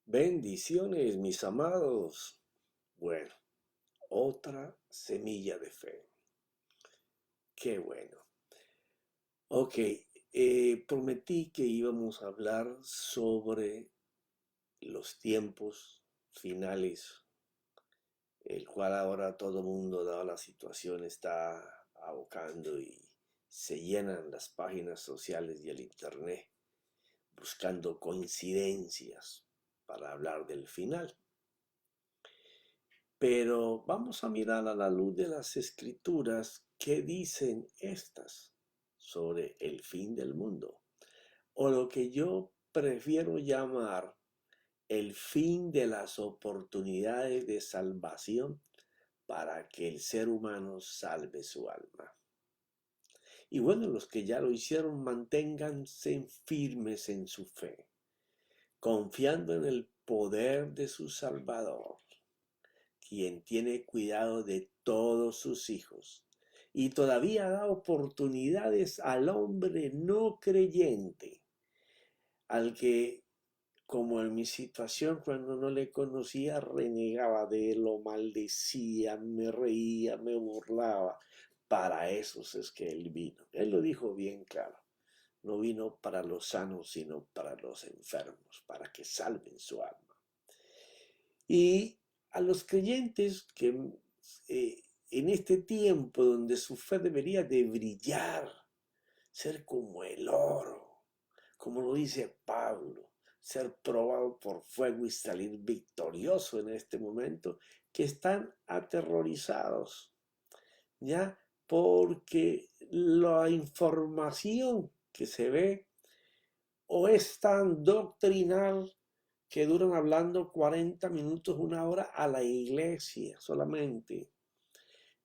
Bendiciones, mis amados. Bueno, otra semilla de fe. Qué bueno. Ok, prometí que íbamos a hablar sobre los tiempos finales, el cual ahora todo mundo, dada la situación, está abocando y se llenan las páginas sociales y el internet buscando coincidencias para hablar del final. Pero vamos a mirar a la luz de las escrituras qué dicen estas sobre el fin del mundo, o lo que yo prefiero llamar el fin de las oportunidades de salvación para que el ser humano salve su alma. Y bueno, los que ya lo hicieron, manténganse firmes en su fe, confiando en el poder de su Salvador, quien tiene cuidado de todos sus hijos y todavía da oportunidades al hombre no creyente, al que, como en mi situación cuando no le conocía, renegaba de él, lo maldecía, me reía, me burlaba. Para esos es que él vino. Él lo dijo bien claro. No vino para los sanos, sino para los enfermos, para que salven su alma. Y a los creyentes que en este tiempo donde su fe debería de brillar, ser como el oro, como lo dice Pablo, ser probado por fuego y salir victorioso en este momento, que están aterrorizados, ¿ya? Porque la información que se ve o es tan doctrinal que duran hablando 40 minutos, una hora a la iglesia solamente,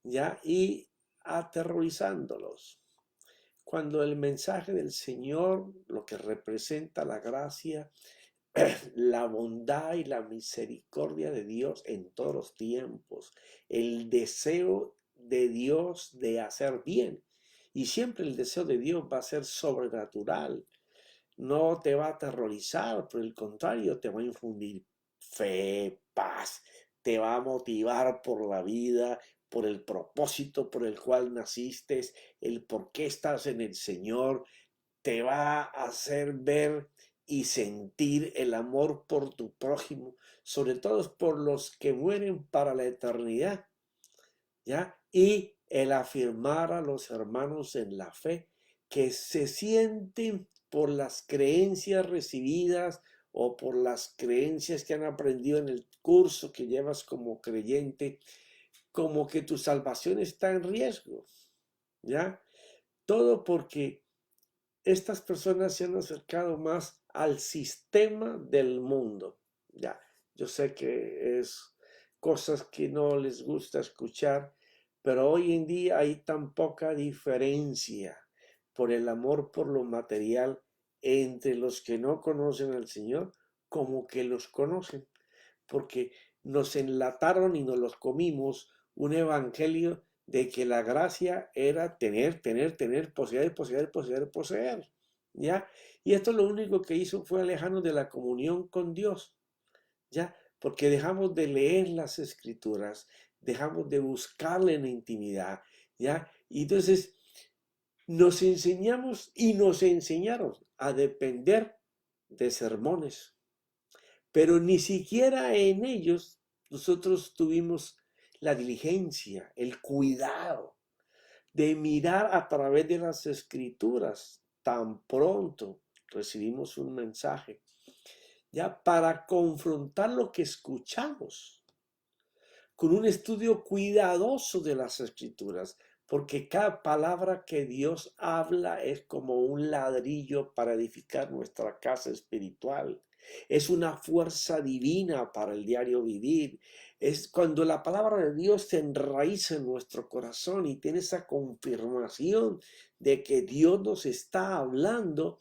¿ya? Y aterrorizándolos. Cuando el mensaje del Señor, lo que representa la gracia, la bondad y la misericordia de Dios en todos los tiempos, el deseo de Dios de hacer bien. Y siempre el deseo de Dios va a ser sobrenatural, no te va a aterrorizar, por el contrario, te va a infundir fe, paz, te va a motivar por la vida, por el propósito por el cual naciste, el por qué estás en el Señor, te va a hacer ver y sentir el amor por tu prójimo, sobre todo por los que mueren para la eternidad, ¿ya? Y el afirmar a los hermanos en la fe que se sienten por las creencias recibidas o por las creencias que han aprendido en el curso que llevas como creyente, como que tu salvación está en riesgo, ¿ya? Todo porque estas personas se han acercado más al sistema del mundo, ¿ya? Yo sé que es cosas que no les gusta escuchar, pero hoy en día hay tan poca diferencia por el amor por lo material entre los que no conocen al Señor como que los conocen, porque nos enlataron y nos los comimos un evangelio de que la gracia era tener, poseer, ¿ya? Y esto lo único que hizo fue alejarnos de la comunión con Dios, ¿ya? Porque dejamos de leer las escrituras, dejamos de buscarle en la intimidad, ¿ya? Y entonces nos enseñamos y nos enseñaron a depender de sermones, pero ni siquiera en ellos nosotros tuvimos la diligencia, el cuidado de mirar a través de las escrituras tan pronto recibimos un mensaje, ya para confrontar lo que escuchamos con un estudio cuidadoso de las escrituras, porque cada palabra que Dios habla es como un ladrillo para edificar nuestra casa espiritual. Es una fuerza divina para el diario vivir. Es cuando la palabra de Dios se enraiza en nuestro corazón y tiene esa confirmación de que Dios nos está hablando.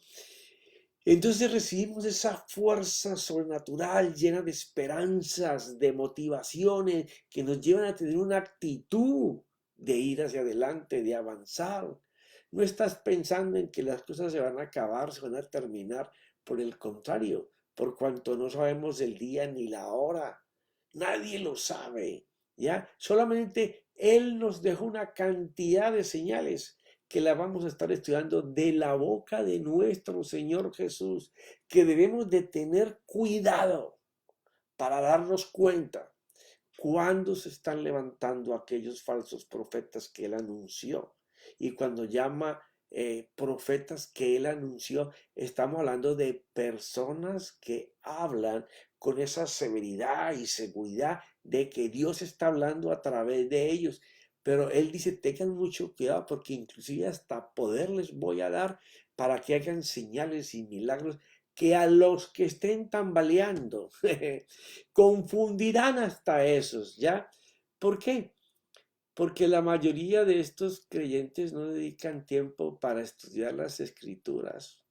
Entonces recibimos esa fuerza sobrenatural llena de esperanzas, de motivaciones que nos llevan a tener una actitud de ir hacia adelante, de avanzar. No estás pensando en que las cosas se van a acabar, se van a terminar. Por el contrario, por cuanto no sabemos el día ni la hora. Nadie lo sabe, ¿ya? Solamente Él nos dejó una cantidad de señales que la vamos a estar estudiando de la boca de nuestro Señor Jesús, que debemos de tener cuidado para darnos cuenta cuando se están levantando aquellos falsos profetas que Él anunció. Y cuando llama profetas que Él anunció, estamos hablando de personas que hablan con esa severidad y seguridad de que Dios está hablando a través de ellos. Pero Él dice, tengan mucho cuidado porque inclusive hasta poder les voy a dar para que hagan señales y milagros que a los que estén tambaleando confundirán hasta esos, ¿ya? ¿Por qué? Porque la mayoría de estos creyentes no dedican tiempo para estudiar las escrituras.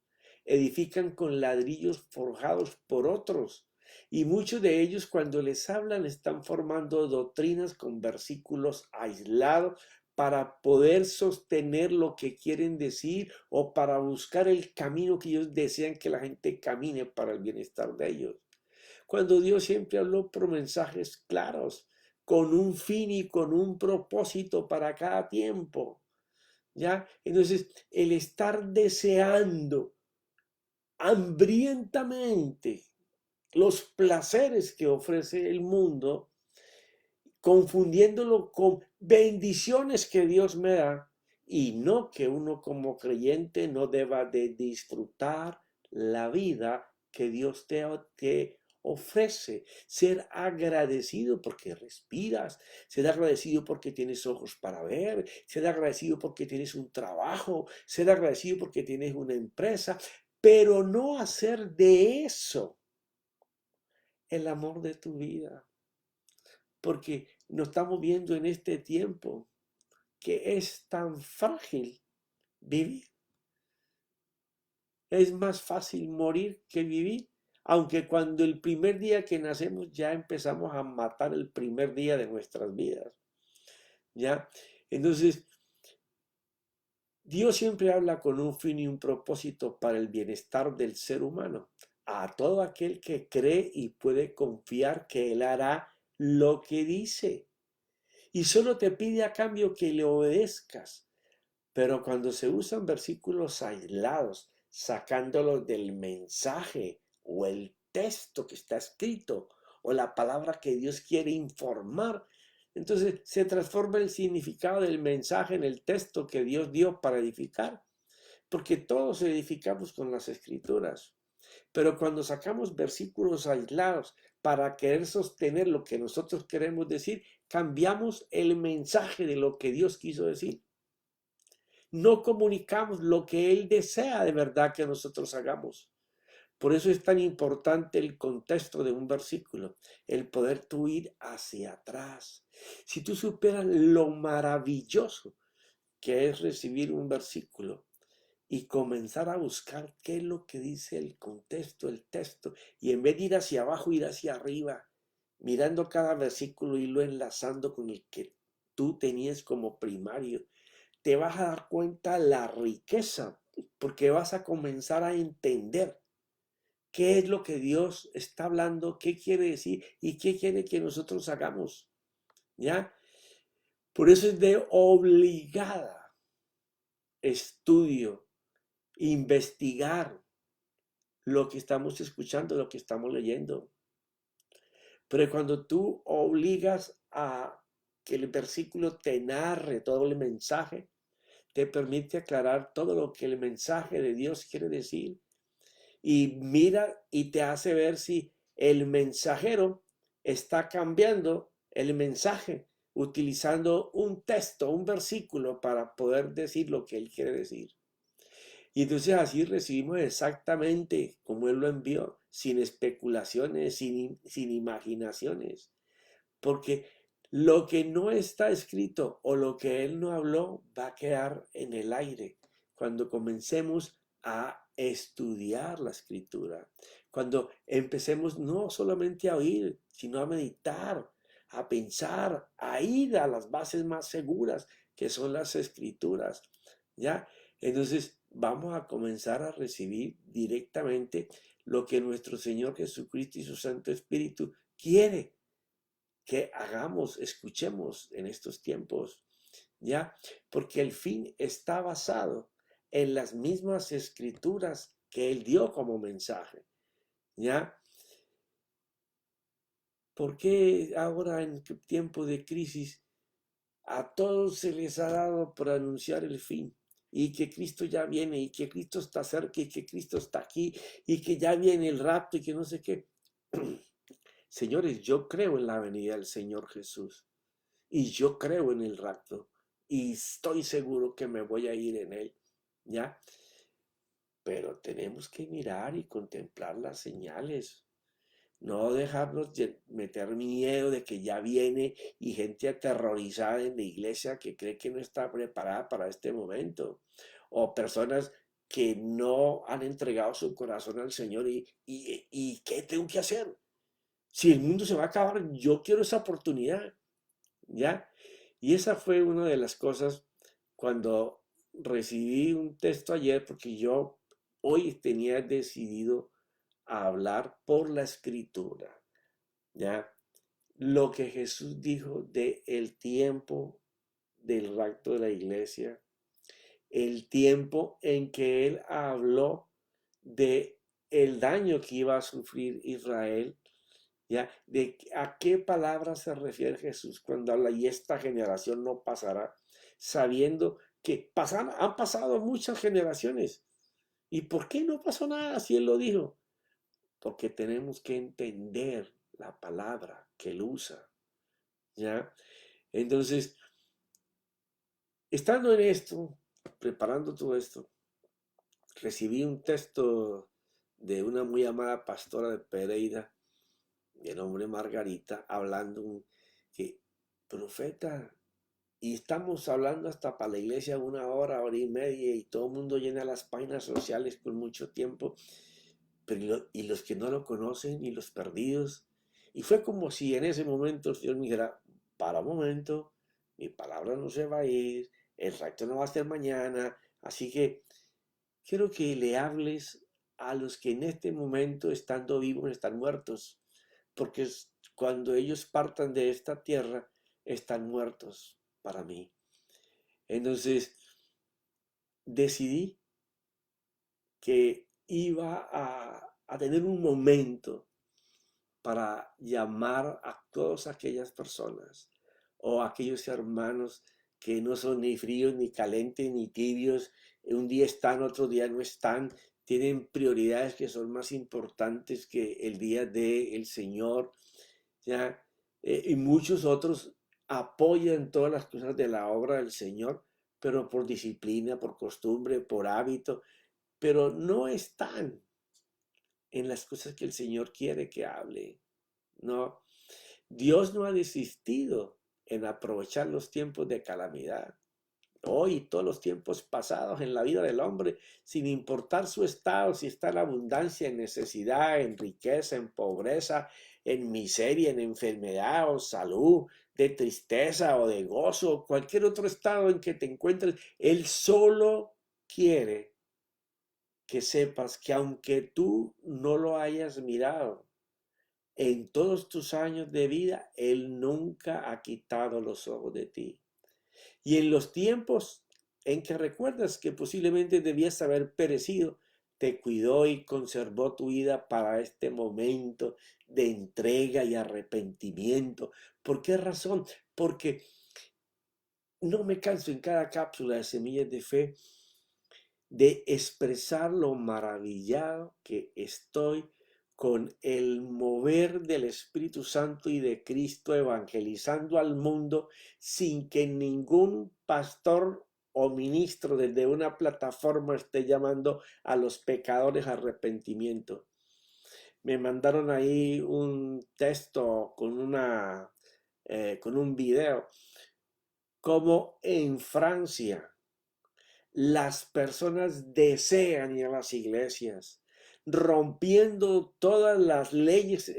Edifican con ladrillos forjados por otros. Y muchos de ellos cuando les hablan están formando doctrinas con versículos aislados para poder sostener lo que quieren decir o para buscar el camino que ellos desean que la gente camine para el bienestar de ellos. Cuando Dios siempre habló por mensajes claros, con un fin y con un propósito para cada tiempo, ¿ya? Entonces, el estar deseando hambrientamente los placeres que ofrece el mundo, confundiéndolo con bendiciones que Dios me da, y no que uno como creyente no deba de disfrutar la vida que Dios te ofrece, ser agradecido porque respiras, ser agradecido porque tienes ojos para ver, ser agradecido porque tienes un trabajo, ser agradecido porque tienes una empresa, pero no hacer de eso el amor de tu vida, porque nos estamos viendo en este tiempo que es tan frágil vivir. Es más fácil morir que vivir, aunque cuando el primer día que nacemos ya empezamos a matar el primer día de nuestras vidas, ¿ya? Entonces, Dios siempre habla con un fin y un propósito para el bienestar del ser humano. A todo aquel que cree y puede confiar que Él hará lo que dice. Y solo te pide a cambio que le obedezcas. Pero cuando se usan versículos aislados, sacándolos del mensaje o el texto que está escrito o la palabra que Dios quiere informar, entonces se transforma el significado del mensaje en el texto que Dios dio para edificar, porque todos edificamos con las escrituras. Pero cuando sacamos versículos aislados para querer sostener lo que nosotros queremos decir, cambiamos el mensaje de lo que Dios quiso decir. No comunicamos lo que Él desea de verdad que nosotros hagamos. Por eso es tan importante el contexto de un versículo, el poder tú ir hacia atrás. Si tú superas lo maravilloso que es recibir un versículo y comenzar a buscar qué es lo que dice el contexto, el texto, y en vez de ir hacia abajo, ir hacia arriba, mirando cada versículo y lo enlazando con el que tú tenías como primario, te vas a dar cuenta la riqueza, porque vas a comenzar a entender qué es lo que Dios está hablando, qué quiere decir y qué quiere que nosotros hagamos, ¿ya? Por eso es de obligada estudio, investigar lo que estamos escuchando, lo que estamos leyendo. Pero cuando tú obligas a que el versículo te narre todo el mensaje, te permite aclarar todo lo que el mensaje de Dios quiere decir y mira y te hace ver si el mensajero está cambiando el mensaje utilizando un texto, un versículo para poder decir lo que él quiere decir. Y entonces así recibimos exactamente como él lo envió, sin especulaciones, sin imaginaciones, porque lo que no está escrito o lo que él no habló va a quedar en el aire cuando comencemos a estudiar la escritura, cuando empecemos no solamente a oír, sino a meditar, a pensar, a ir a las bases más seguras que son las escrituras, ¿ya? Entonces vamos a comenzar a recibir directamente lo que nuestro Señor Jesucristo y su Santo Espíritu quiere que hagamos, escuchemos en estos tiempos, ¿ya? Porque el fin está basado en las mismas escrituras que Él dio como mensaje, ¿ya? ¿Por qué ahora en tiempo de crisis a todos se les ha dado por anunciar el fin? Y que Cristo ya viene, y que Cristo está cerca, y que Cristo está aquí, y que ya viene el rapto, y que no sé qué. Señores, yo creo en la venida del Señor Jesús, y yo creo en el rapto, y estoy seguro que me voy a ir en él, ¿ya? Pero tenemos que mirar y contemplar las señales. No dejarnos meter miedo de que ya viene y gente aterrorizada en la iglesia que cree que no está preparada para este momento. O personas que no han entregado su corazón al Señor y ¿qué tengo que hacer? Si el mundo se va a acabar, yo quiero esa oportunidad, ¿ya? Y esa fue una de las cosas cuando recibí un texto ayer, porque yo hoy tenía decidido a hablar por la escritura, ¿ya? Lo que Jesús dijo de el tiempo del rapto de la iglesia, el tiempo en que él habló de el daño que iba a sufrir Israel, ¿ya? De a qué palabra se refiere Jesús cuando habla y esta generación no pasará, sabiendo que han pasado muchas generaciones. ¿Y por qué no pasó nada si él lo dijo? Porque tenemos que entender la palabra que él usa, ¿ya? Entonces, estando en esto, preparando todo esto, recibí un texto de una muy amada pastora de Pereira, de nombre Margarita, hablando que, profeta, y estamos hablando hasta para la iglesia 1 hora, 1 hora y media, y todo el mundo llena las páginas sociales por mucho tiempo, pero y los que no lo conocen, y los perdidos. Y fue como si en ese momento el Señor me dijera, para un momento, mi palabra no se va a ir, el rapto no va a ser mañana, así que quiero que le hables a los que en este momento, estando vivos, están muertos, porque cuando ellos partan de esta tierra, están muertos para mí. Entonces, decidí que iba a tener un momento para llamar a todas aquellas personas o aquellos hermanos que no son ni fríos, ni calientes, ni tibios, un día están, otro día no están, tienen prioridades que son más importantes que el día del Señor, ¿ya? Y muchos otros apoyan todas las cosas de la obra del Señor, pero por disciplina, por costumbre, por hábito, pero no están en las cosas que el Señor quiere que hable. No, Dios no ha desistido en aprovechar los tiempos de calamidad. Hoy y todos los tiempos pasados en la vida del hombre, sin importar su estado, si está en abundancia, en necesidad, en riqueza, en pobreza, en miseria, en enfermedad o salud, de tristeza o de gozo, cualquier otro estado en que te encuentres, Él solo quiere que sepas que aunque tú no lo hayas mirado, en todos tus años de vida, Él nunca ha quitado los ojos de ti. Y en los tiempos en que recuerdas que posiblemente debías haber perecido, te cuidó y conservó tu vida para este momento de entrega y arrepentimiento. ¿Por qué razón? Porque no me canso en cada cápsula de Semillas de Fe de expresar lo maravillado que estoy con el mover del Espíritu Santo y de Cristo evangelizando al mundo sin que ningún pastor o ministro desde una plataforma esté llamando a los pecadores a arrepentimiento. Me mandaron ahí un texto con un video, como en Francia las personas desean ir a las iglesias, rompiendo todas las leyes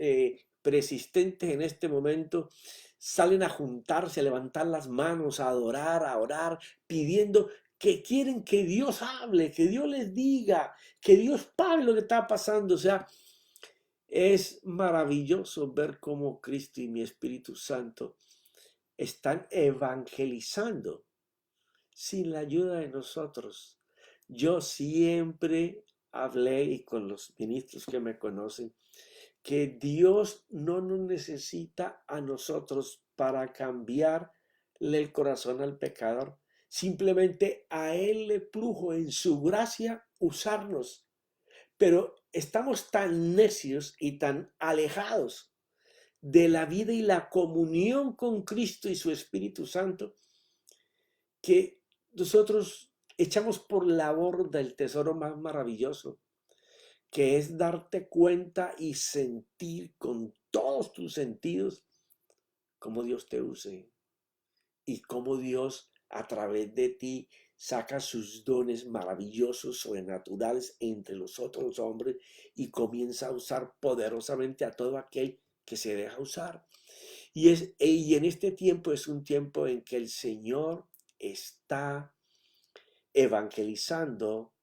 preexistentes en este momento, salen a juntarse, a levantar las manos, a adorar, a orar, pidiendo que quieren que Dios hable, que Dios les diga, que Dios pague lo que está pasando. O sea, es maravilloso ver cómo Cristo y mi Espíritu Santo están evangelizando sin la ayuda de nosotros. Yo siempre hablé, y con los ministros que me conocen, que Dios no nos necesita a nosotros para cambiarle el corazón al pecador. Simplemente a Él le plujo en su gracia usarnos. Pero estamos tan necios y tan alejados de la vida y la comunión con Cristo y su Espíritu Santo que nosotros echamos por la borda el tesoro más maravilloso, que es darte cuenta y sentir con todos tus sentidos cómo Dios te use y cómo Dios a través de ti saca sus dones maravillosos, sobrenaturales entre los otros hombres y comienza a usar poderosamente a todo aquel que se deja usar. Y en este tiempo es un tiempo en que el Señor está evangelizando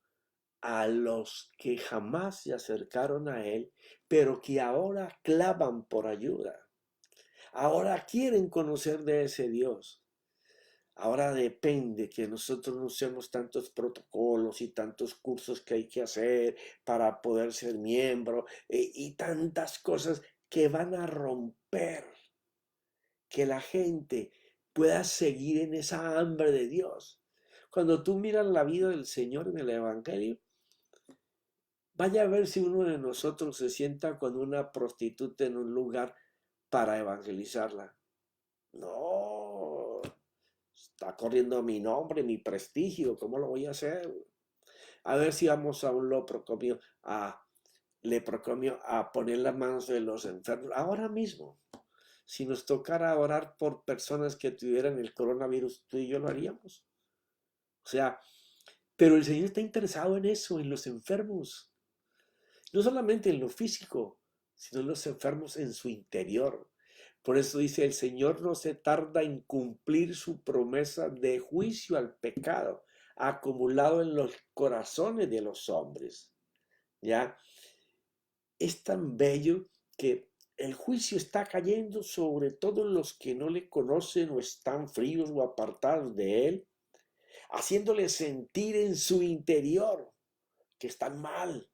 a los que jamás se acercaron a Él, pero que ahora claman por ayuda. Ahora quieren conocer de ese Dios. Ahora depende que nosotros no usemos tantos protocolos y tantos cursos que hay que hacer para poder ser miembro y tantas cosas que van a romper que la gente pueda seguir en esa hambre de Dios. Cuando tú miras la vida del Señor en el Evangelio, vaya a ver si uno de nosotros se sienta con una prostituta en un lugar para evangelizarla. No, está corriendo mi nombre, mi prestigio, ¿cómo lo voy a hacer? A ver si vamos a un leprocomio a poner las manos de los enfermos. Ahora mismo, si nos tocara orar por personas que tuvieran el coronavirus, tú y yo lo haríamos. O sea, pero el Señor está interesado en eso, en los enfermos. No solamente en lo físico, sino en los enfermos en su interior. Por eso dice, el Señor no se tarda en cumplir su promesa de juicio al pecado acumulado en los corazones de los hombres. ¿Ya? Es tan bello que el juicio está cayendo sobre todos los que no le conocen o están fríos o apartados de él, haciéndole sentir en su interior que están mal.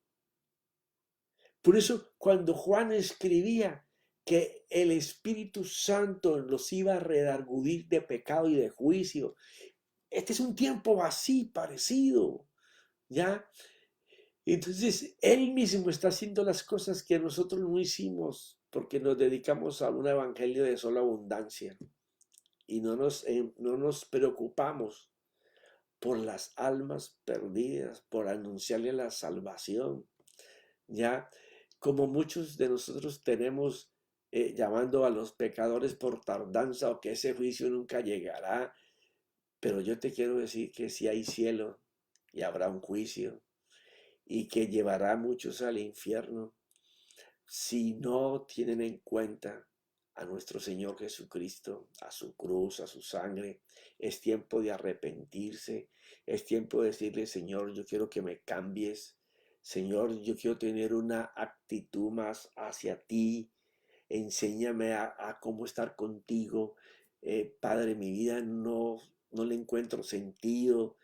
Por eso cuando Juan escribía que el Espíritu Santo los iba a redarguir de pecado y de juicio, este es un tiempo así parecido, ¿ya? Entonces, Él mismo está haciendo las cosas que nosotros no hicimos porque nos dedicamos a un evangelio de sola abundancia y no nos preocupamos por las almas perdidas, por anunciarle la salvación, ¿ya? Como muchos de nosotros tenemos llamando a los pecadores por tardanza o que ese juicio nunca llegará, pero yo te quiero decir que si hay cielo y habrá un juicio y que llevará a muchos al infierno si no tienen en cuenta a nuestro Señor Jesucristo, a su cruz, a su sangre. Es tiempo de arrepentirse, es tiempo de decirle, Señor, yo quiero que me cambies. Señor, yo quiero tener una actitud más hacia ti. Enséñame a cómo estar contigo. Padre, mi vida no le encuentro sentido.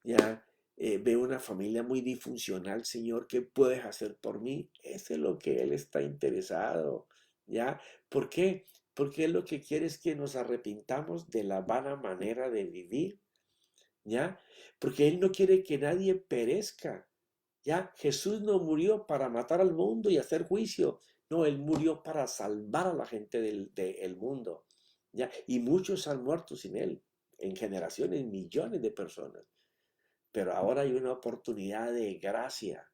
Ya veo una familia muy disfuncional, Señor, ¿qué puedes hacer por mí? Eso es lo que Él está interesado, ¿ya? ¿Por qué? Porque Él lo que quiere es que nos arrepintamos de la vana manera de vivir, ¿ya? Porque Él no quiere que nadie perezca, ¿ya? Jesús no murió para matar al mundo y hacer juicio, no, Él murió para salvar a la gente del mundo, ¿ya? Y muchos han muerto sin Él, en generaciones, millones de personas. Pero ahora hay una oportunidad de gracia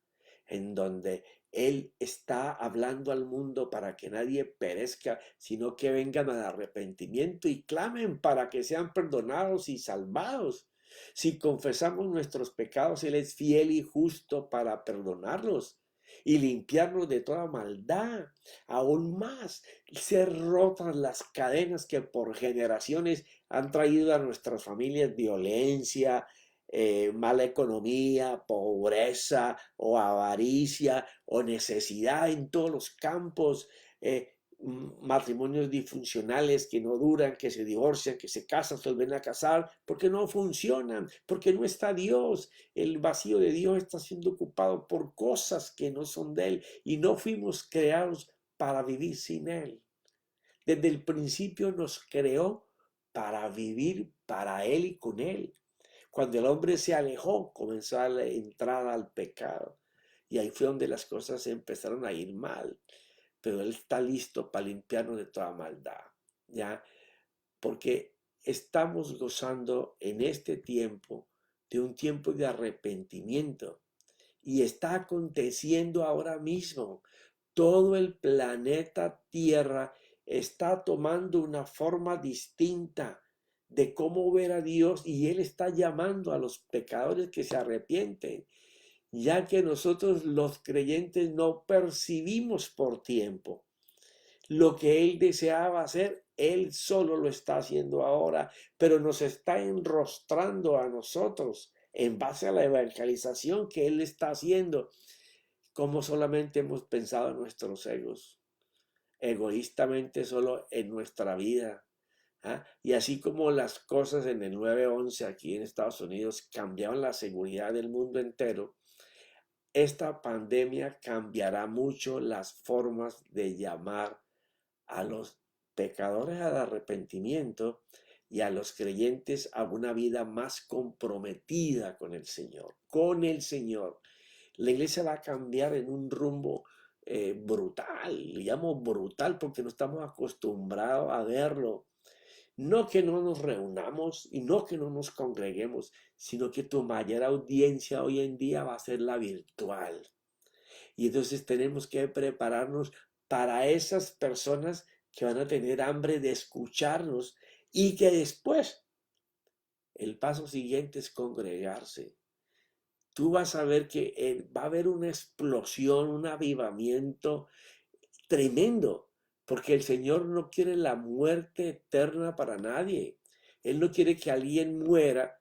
en donde Él está hablando al mundo para que nadie perezca, sino que vengan al arrepentimiento y clamen para que sean perdonados y salvados. Si confesamos nuestros pecados, Él es fiel y justo para perdonarlos y limpiarnos de toda maldad. Aún más, ser rotas las cadenas que por generaciones han traído a nuestras familias violencia, mala economía, pobreza o avaricia o necesidad en todos los campos, matrimonios disfuncionales que no duran, que se divorcian, que se casan, se vuelven a casar, porque no funcionan, porque no está Dios. El vacío de Dios está siendo ocupado por cosas que no son de Él y no fuimos creados para vivir sin Él. Desde el principio nos creó para vivir para Él y con Él. Cuando el hombre se alejó, comenzó a entrar al pecado. Y ahí fue donde las cosas empezaron a ir mal. Pero Él está listo para limpiarnos de toda maldad. ¿Ya? Porque estamos gozando en este tiempo de un tiempo de arrepentimiento. Y está aconteciendo ahora mismo. Todo el planeta Tierra está tomando una forma distinta de cómo ver a Dios y Él está llamando a los pecadores que se arrepienten, ya que nosotros los creyentes no percibimos por tiempo. Lo que Él deseaba hacer, Él solo lo está haciendo ahora, pero nos está enrostrando a nosotros en base a la evangelización que Él está haciendo, como solamente hemos pensado en nuestros egos, egoístamente solo en nuestra vida. ¿Ah? Y así como las cosas en el 9/11 aquí en Estados Unidos cambiaron la seguridad del mundo entero, esta pandemia cambiará mucho las formas de llamar a los pecadores al arrepentimiento y a los creyentes a una vida más comprometida con el Señor, con el Señor. La iglesia va a cambiar en un rumbo brutal, le llamo brutal porque no estamos acostumbrados a verlo. No que no nos reunamos y no que no nos congreguemos, sino que tu mayor audiencia hoy en día va a ser la virtual. Y entonces tenemos que prepararnos para esas personas que van a tener hambre de escucharnos y que después el paso siguiente es congregarse. Tú vas a ver que va a haber una explosión, un avivamiento tremendo, porque el Señor no quiere la muerte eterna para nadie. Él no quiere que alguien muera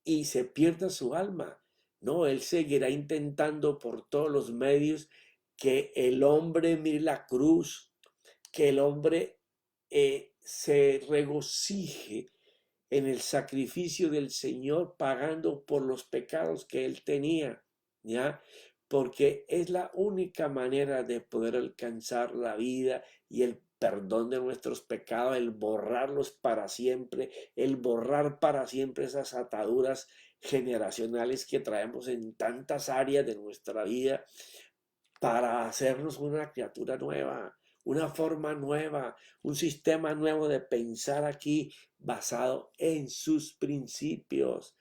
y se pierda su alma. No, Él seguirá intentando por todos los medios que el hombre mire la cruz, que el hombre se regocije en el sacrificio del Señor, pagando por los pecados que Él tenía, ¿ya? Porque es la única manera de poder alcanzar la vida y el perdón de nuestros pecados, el borrarlos para siempre, el borrar para siempre esas ataduras generacionales que traemos en tantas áreas de nuestra vida para hacernos una criatura nueva, una forma nueva, un sistema nuevo de pensar aquí basado en sus principios,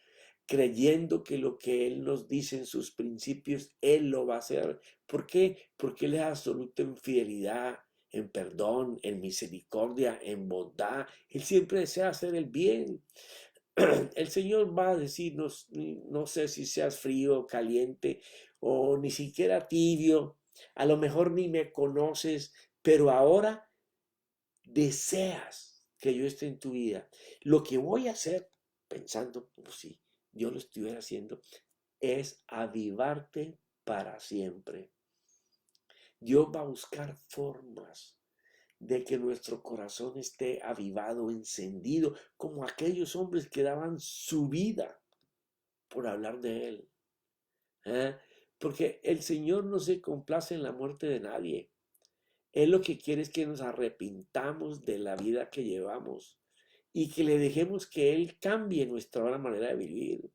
creyendo que lo que Él nos dice en sus principios, Él lo va a hacer. ¿Por qué? Porque Él es absoluto en fidelidad, en perdón, en misericordia, en bondad. Él siempre desea hacer el bien. El Señor va a decirnos, no sé si seas frío o caliente o ni siquiera tibio, a lo mejor ni me conoces, pero ahora deseas que yo esté en tu vida. Lo que voy a hacer, pensando como si yo lo estuviera haciendo, es avivarte para siempre. Dios va a buscar formas de que nuestro corazón esté avivado, encendido, como aquellos hombres que daban su vida por hablar de Él. ¿Eh? Porque el Señor no se complace en la muerte de nadie. Él lo que quiere es que nos arrepintamos de la vida que llevamos y que le dejemos que Él cambie nuestra manera de vivir.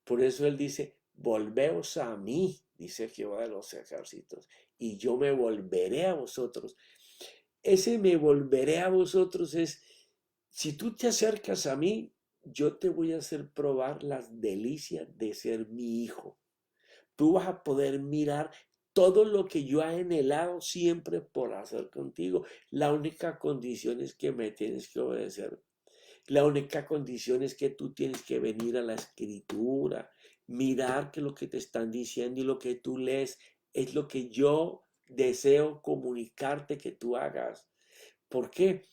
Por eso Él dice, volveos a mí, dice Jehová de los ejércitos, y yo me volveré a vosotros. Ese me volveré a vosotros es, si tú te acercas a mí, yo te voy a hacer probar las delicias de ser mi hijo. Tú vas a poder mirar todo lo que yo he anhelado siempre por hacer contigo. La única condición es que me tienes que obedecer. La única condición es que tú tienes que venir a la escritura, mirar que lo que te están diciendo y lo que tú lees es lo que yo deseo comunicarte que tú hagas. ¿Por qué?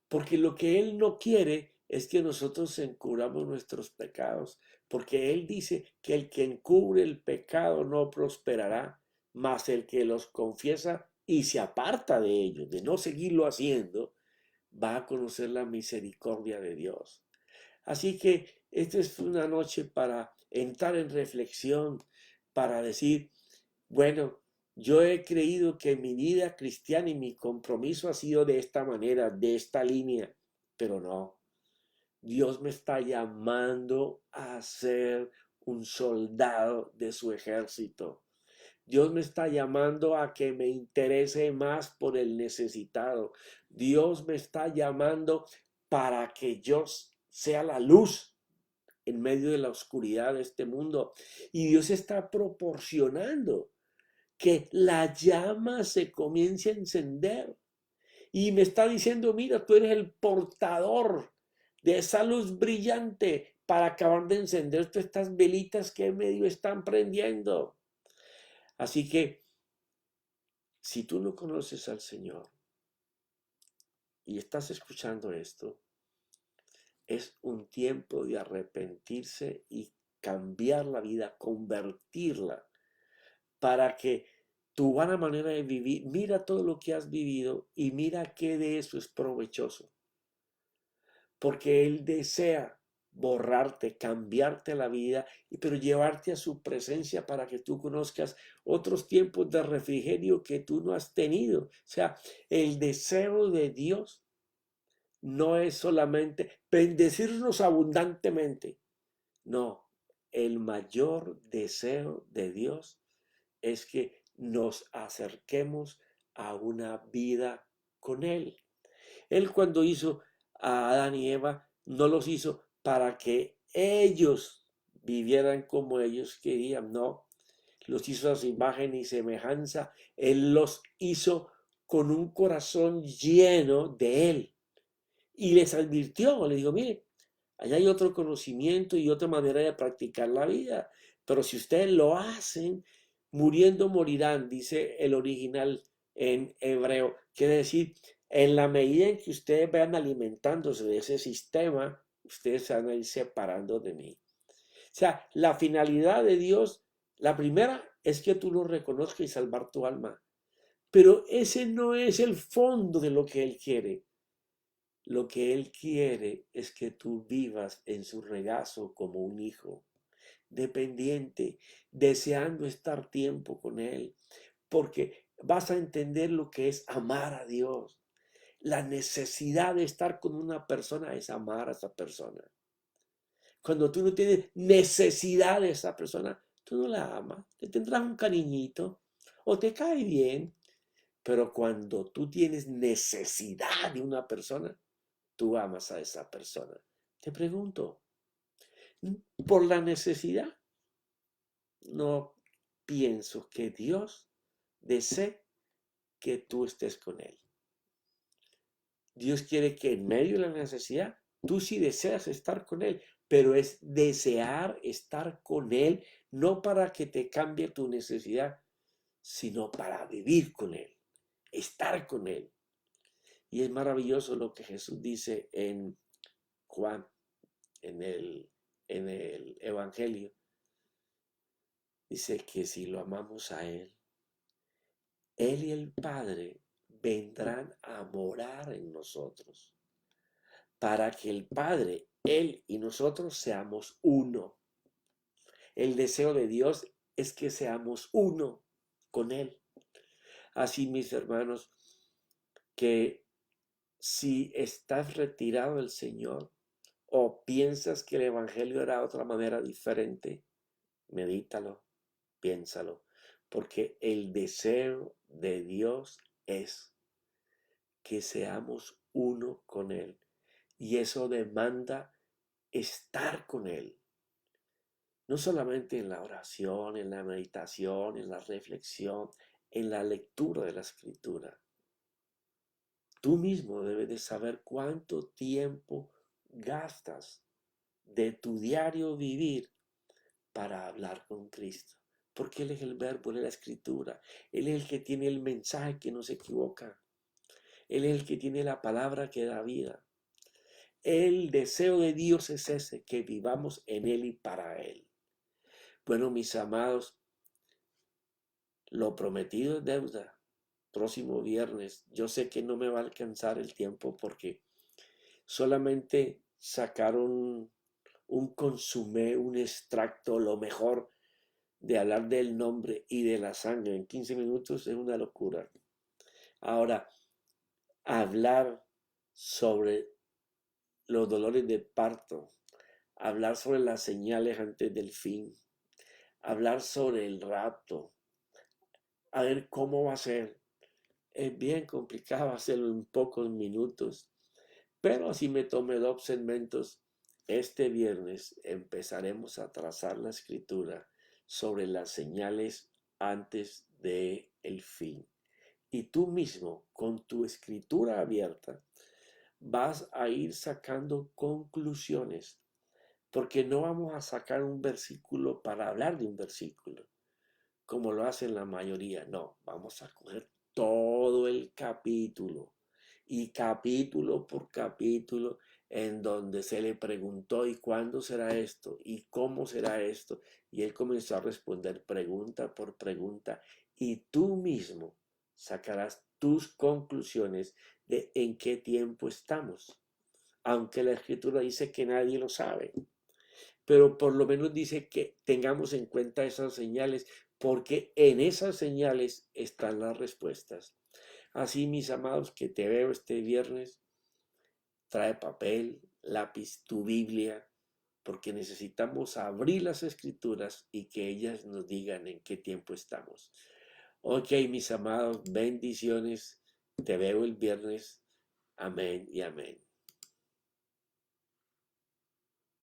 Porque lo que Él no quiere es que nosotros encubramos nuestros pecados, porque Él dice que el que encubre el pecado no prosperará, mas el que los confiesa y se aparta de ellos, de no seguirlo haciendo, va a conocer la misericordia de Dios. Así que esta es una noche para entrar en reflexión, para decir, bueno, yo he creído que mi vida cristiana y mi compromiso ha sido de esta manera, de esta línea, pero no. Dios me está llamando a ser un soldado de su ejército. Dios me está llamando a que me interese más por el necesitado. Dios me está llamando para que yo sea la luz en medio de la oscuridad de este mundo. Y Dios está proporcionando que la llama se comience a encender. Y me está diciendo, mira, tú eres el portador de esa luz brillante para acabar de encender todas estas velitas que en medio están prendiendo. Así que, si tú no conoces al Señor y estás escuchando esto, es un tiempo de arrepentirse y cambiar la vida, convertirla, para que tu buena manera de vivir, mira todo lo que has vivido y mira qué de eso es provechoso. Porque Él desea borrarte, cambiarte la vida, pero llevarte a su presencia para que tú conozcas otros tiempos de refrigerio que tú no has tenido. O sea, el deseo de Dios no es solamente bendecirnos abundantemente. No, el mayor deseo de Dios es que nos acerquemos a una vida con Él. Él cuando hizo a Adán y Eva, no los hizo para que ellos vivieran como ellos querían, no. Los hizo a su imagen y semejanza. Él los hizo con un corazón lleno de Él. Y les advirtió, le dijo, mire, allá hay otro conocimiento y otra manera de practicar la vida. Pero si ustedes lo hacen, muriendo morirán, dice el original en hebreo. Quiere decir, en la medida en que ustedes vayan alimentándose de ese sistema, ustedes se van a ir separando de mí. O sea, la finalidad de Dios, la primera es que tú lo reconozcas y salvar tu alma. Pero ese no es el fondo de lo que Él quiere. Lo que Él quiere es que tú vivas en su regazo como un hijo, dependiente, deseando estar tiempo con Él, porque vas a entender lo que es amar a Dios. La necesidad de estar con una persona es amar a esa persona. Cuando tú no tienes necesidad de esa persona, tú no la amas. Te tendrás un cariñito o te cae bien, pero cuando tú tienes necesidad de una persona, tú amas a esa persona. Te pregunto, por la necesidad, no pienso que Dios desee que tú estés con Él. Dios quiere que en medio de la necesidad, tú sí deseas estar con Él, pero es desear estar con Él, no para que te cambie tu necesidad, sino para vivir con Él, estar con Él. Y es maravilloso lo que Jesús dice en Juan, en el Evangelio. Dice que si lo amamos a Él y el Padre vendrán a morar en nosotros, para que el Padre, Él y nosotros seamos uno. El deseo de Dios es que seamos uno con Él. Así, mis hermanos, que si estás retirado del Señor o piensas que el Evangelio era de otra manera diferente, medítalo, piénsalo, porque el deseo de Dios es que seamos uno con Él. Y eso demanda estar con Él. No solamente en la oración, en la meditación, en la reflexión, en la lectura de la Escritura. Tú mismo debes de saber cuánto tiempo gastas de tu diario vivir para hablar con Cristo. Porque Él es el verbo, Él es la Escritura. Él es el que tiene el mensaje que no se equivoca. Él es el que tiene la palabra que da vida. El deseo de Dios es ese, que vivamos en Él y para Él. Bueno, mis amados, lo prometido es deuda. Próximo viernes. Yo sé que no me va a alcanzar el tiempo porque solamente sacaron un consumé, un extracto, lo mejor de hablar del nombre y de la sangre en 15 minutos es una locura. Ahora, hablar sobre los dolores de parto, hablar sobre las señales antes del fin, hablar sobre el rapto, a ver cómo va a ser. Es bien complicado hacerlo en pocos minutos, pero si me tomé 2 segmentos, este viernes empezaremos a trazar la escritura sobre las señales antes de el fin. Y tú mismo, con tu escritura abierta, vas a ir sacando conclusiones, porque no vamos a sacar un versículo para hablar de un versículo, como lo hacen la mayoría. No, vamos a coger todo el capítulo y capítulo por capítulo en donde se le preguntó y cuándo será esto y cómo será esto, y él comenzó a responder pregunta por pregunta, y tú mismo sacarás tus conclusiones de en qué tiempo estamos, aunque la escritura dice que nadie lo sabe, pero por lo menos dice que tengamos en cuenta esas señales, porque en esas señales están las respuestas. Así, mis amados, que te veo este viernes, trae papel, lápiz, tu Biblia, porque necesitamos abrir las escrituras y que ellas nos digan en qué tiempo estamos. Ok, mis amados, bendiciones. Te veo el viernes. Amén y amén.